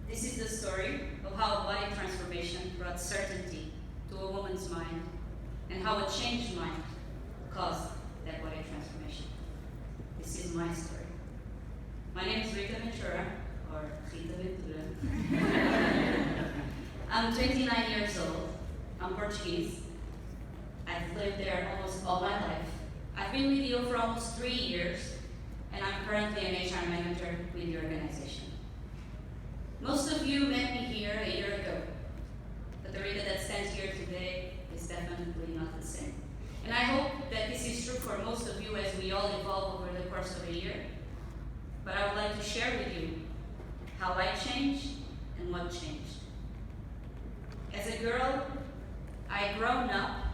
This is the story of how body transformation brought certainty to a woman's mind and how a changed mind caused that body transformation. This is my story. My name is Rita Ventura, or Rita Ventura. I'm 29 years old. I'm Portuguese. I've lived there almost all my life. I've been with you for almost 3 years, and I'm currently an HR manager with the organization. Most of you met me here a year ago, but the Rita that stands here today is definitely not the same. And I hope that this is true for most of you as we all evolve over the course of a year. But I would like to share with you how I changed and what changed. As a girl, I had grown up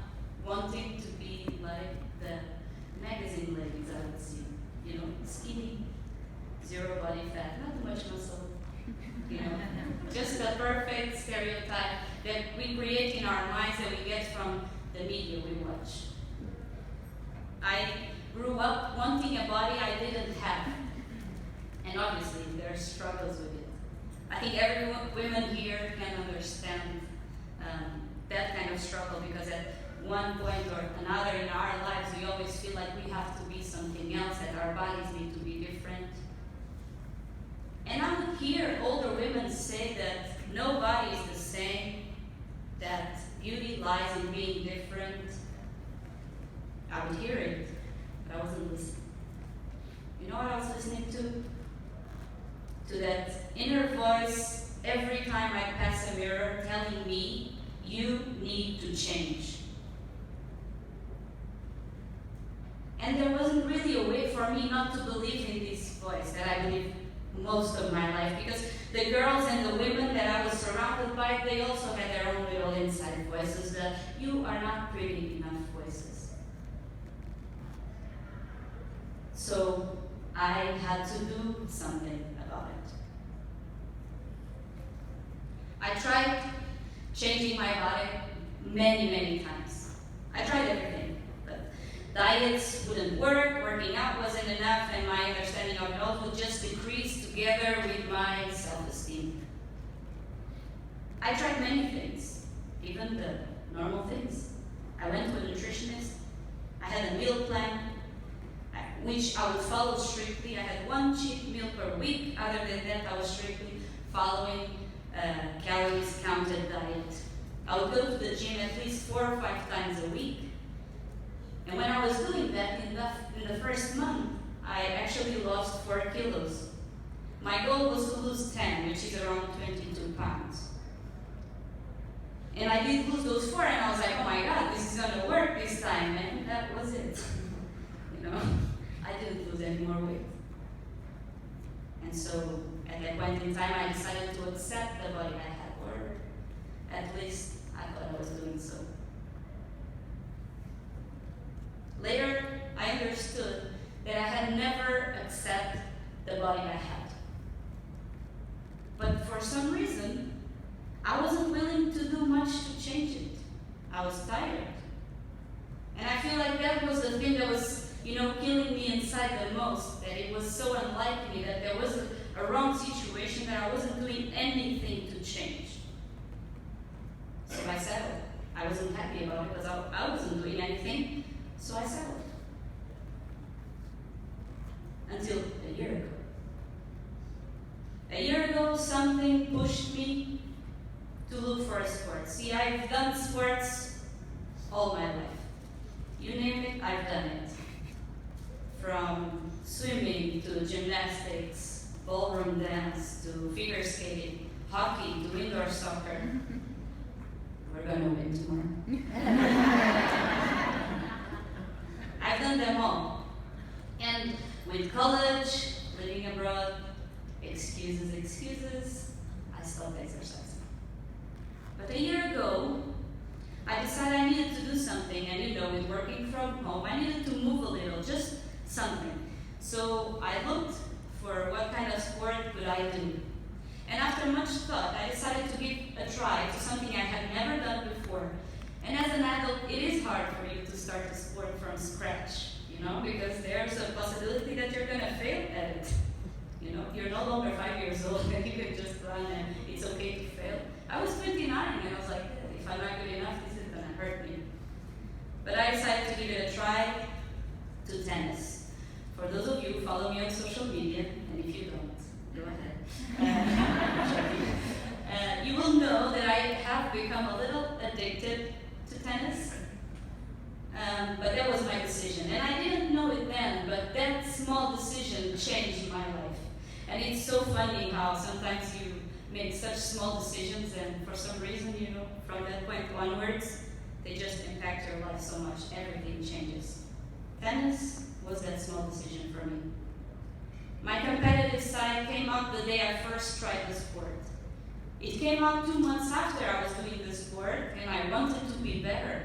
wanting to be like the magazine ladies I would see. You know, skinny, zero body fat, not too much muscle. You know, just the perfect stereotype that we create in our minds that we get from the media we watch. I grew up wanting a body I didn't have. And obviously, there are struggles with it. I think every woman here can understand that kind of struggle, because at one point or another in our lives, we always feel like we have to be something else, that our bodies need to be different. And I would hear older women say that no body is the same, that beauty lies in being different. I would hear it, but I wasn't listening. You know what I was listening to? To that inner voice every time I pass a mirror telling me, you need to change. And there wasn't really a way for me not to believe in this voice that I believe most of my life, because the girls and the women that I was surrounded by, they also had their own little inside voices, the you are not pretty enough voices. So I had to do something about it. I tried changing my body many times. I tried everything, but diets wouldn't work, working out wasn't enough, and my understanding of health would just decrease together with my self-esteem. I tried many things, even the normal things. I went to a nutritionist. I had a meal plan, which I would follow strictly. I had one cheat meal per week. Other than that, I was strictly following a calories counted diet. I would go to the gym at least 4 or 5 times a week. And when I was doing that, in the first month, I actually lost 4 kilos. My goal was to lose 10, which is around 22 pounds. And I did lose those 4, and I was like, oh my God, this is gonna work this time, and that was it. You know, I didn't lose any more weight. And so, at that point in time, I decided to accept the body I had, or at least I thought I was doing so. Later, I understood that I had never accepted the body I had. But for some reason, I wasn't willing to do much to change it. I was tired. And I feel like that was the thing that was, killing me inside the most, that it was so unlike me, that there was a wrong situation, that I wasn't doing anything to change. So I settled. I wasn't happy about it because I wasn't doing anything, so I settled. Until a year ago. A year ago, something pushed me to look for a sport. See, I've done sports all my life. You name it, I've done it. From swimming to gymnastics, ballroom dance to figure skating, hockey to indoor soccer. We're gonna win tomorrow. I've done them all. And with college, living abroad, excuses, I stopped exercising. But a year ago, I decided I needed to do something, and with working from home, I needed to move a little, just something. So I looked for what kind of sport could I do. And after much thought, I decided to give a try to something I had never done before. And as an adult, it is hard for you to start a sport from scratch, because there's a possibility that you're gonna fail at it. You're no longer 5 years old and you can just run and become a little addicted to tennis. But that was my decision. And I didn't know it then, but that small decision changed my life. And it's so funny how sometimes you make such small decisions and for some reason, from that point onwards, they just impact your life so much. Everything changes. Tennis was that small decision for me. My competitive side came out the day I first tried the sport. It came out 2 months after I was doing the sport, and I wanted to be better.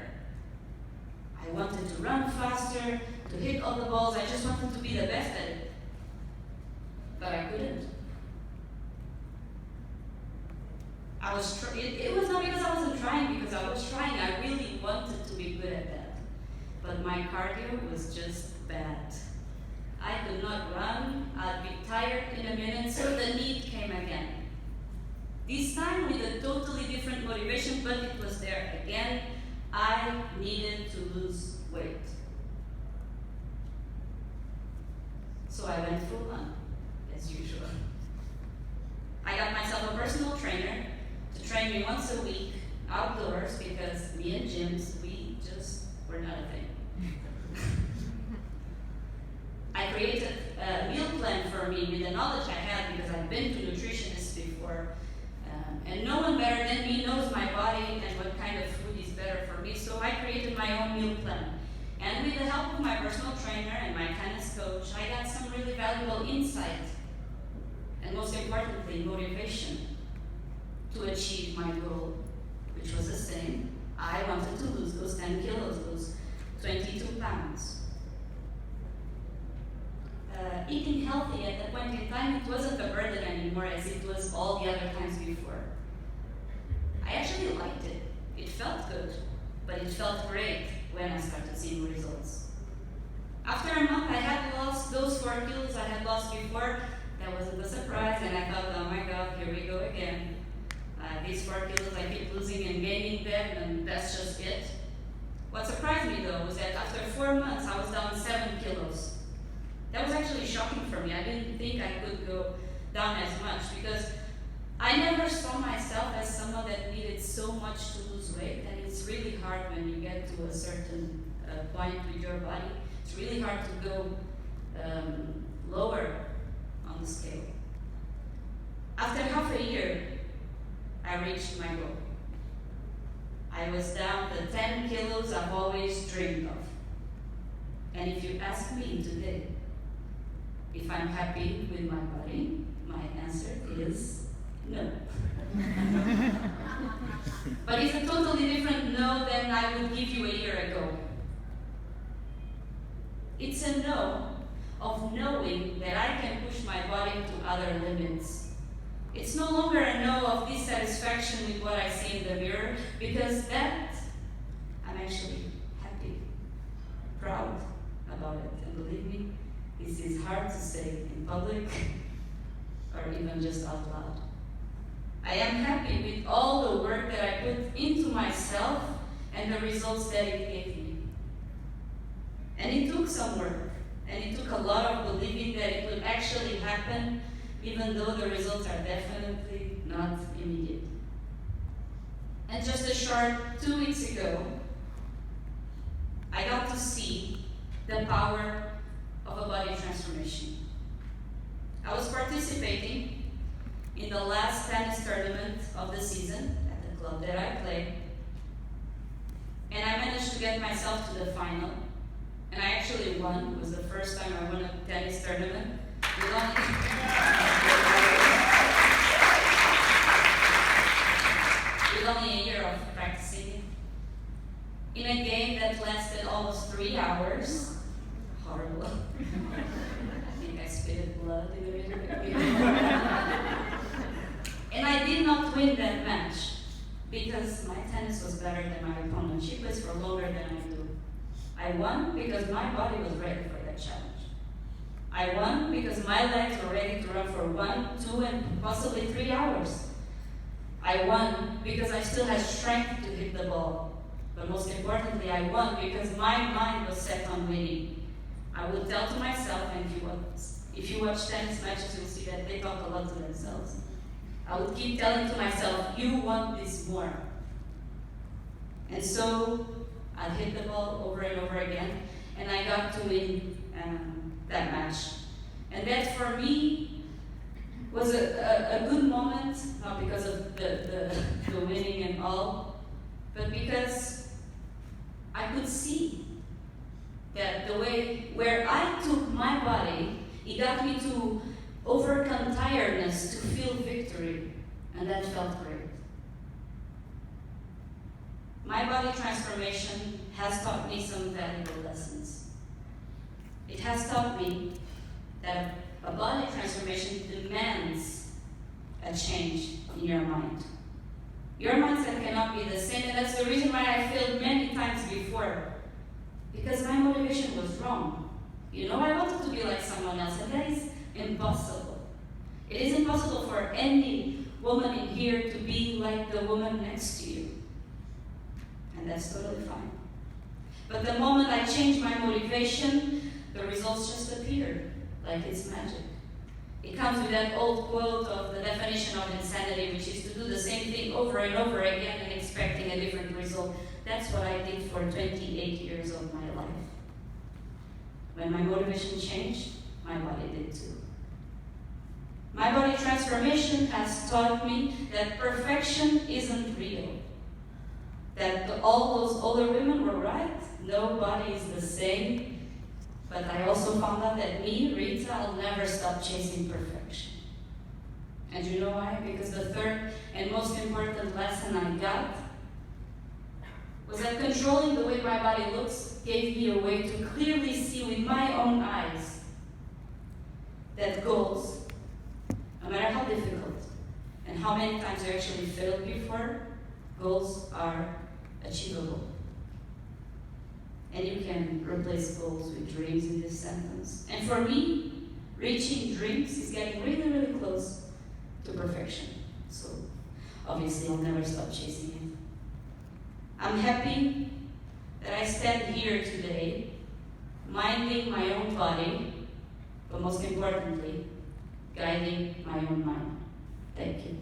I wanted to run faster, to hit all the balls. I just wanted to be the best at it. But I couldn't. It was not because I wasn't trying, because I was trying. I really wanted to be good at that. But my cardio was just bad. I could not run. I'd be tired in a minute, so the need came again. This time with a totally different motivation, but it was there again. I needed to lose weight. So I went full on, as usual. I got myself a personal trainer to train me once a week outdoors because me and gyms, we just were not a thing. I created a meal plan for me with the knowledge I had because I've been to nutritionists before. And no one better than me knows my body and what kind of food is better for me. So I created my own meal plan. And with the help of my personal trainer and my tennis coach, I got some really valuable insight. And most importantly, motivation to achieve my goal, which was the same. I wanted to lose those 10 kilos, those 22 pounds. Eating healthy at that point in time, it wasn't a burden anymore as it was all the other times before. I actually liked it. It felt good, but it felt great when I started seeing results. After a month, I had lost those 4 kilos I had lost before. That wasn't a surprise, and I thought, oh my God, here we go again. These 4 kilos, I keep losing and gaining them, and that's just it. What surprised me though was that after 4 months, I was down 7 kilos. That was actually shocking for me. I didn't think I could go down as much because I never saw myself as someone that needed so much to lose weight, and it's really hard when you get to a certain point with your body. It's really hard to go lower on the scale. After half a year, I reached my goal. I was down the 10 kilos I've always dreamed of. And if you ask me today if I'm happy with my body, my answer is no. But it's a totally different no than I would give you a year ago. It's a no of knowing that I can push my body to other limits. It's no longer a no of dissatisfaction with what I see in the mirror, because that I'm actually happy, proud about it. And believe me, this is hard to say in public or even just out loud. I am happy with all the work that I put into myself and the results that it gave me. And it took some work, and it took a lot of believing that it would actually happen, even though the results are definitely not immediate. And just a short 2 weeks ago, I got to see the power of a body transformation. I was participating in the last tennis tournament of the season at the club that I play, and I managed to get myself to the final, and I actually won. It was the first time I won a tennis tournament. With only a year of practicing, in a game that lasted almost 3 hours. Horrible. I think I spitted blood in the middle. And I did not win that match because my tennis was better than my opponent. She plays for longer than I do. I won because my body was ready for that challenge. I won because my legs were ready to run for 1, 2, and possibly 3 hours. I won because I still had strength to hit the ball. But most importantly, I won because my mind was set on winning. I would tell to myself, and if you watch tennis matches, you'll see that they talk a lot to themselves. I would keep telling to myself, you want this more. And so I hit the ball over and over again, and I got to win that match. And that for me was a good moment, not because of the winning and all, but because I could see that the way where I took my body, it got me to overcome tiredness to feel victory, and that felt great. My body transformation has taught me some valuable lessons. It has taught me that a body transformation demands a change in your mind. Your mindset cannot be the same, and that's the reason why I failed many times before. Because my motivation was wrong. I wanted to be like someone else, and that is impossible. It is impossible for any woman in here to be like the woman next to you. And that's totally fine. But the moment I changed my motivation, the results just appeared, like it's magic. It comes with that old quote of the definition of insanity, which is to do the same thing over and over again and expecting a different result. That's what I did for 28 years of my life. When my motivation changed, my body did too. My body transformation has taught me that perfection isn't real. That all those older women were right. Nobody is the same. But I also found out that me, Rita, I'll never stop chasing perfection. And you know why? Because the third and most important lesson I got was that controlling the way my body looks gave me a way to clearly see with my own eyes that goals, no matter how difficult and how many times you actually failed before, goals are achievable. And you can replace goals with dreams in this sentence. And for me, reaching dreams is getting really, really close to perfection. So obviously I'll never stop chasing it. I'm happy that I stand here today, minding my own body, but most importantly, guiding my own mind. Thank you.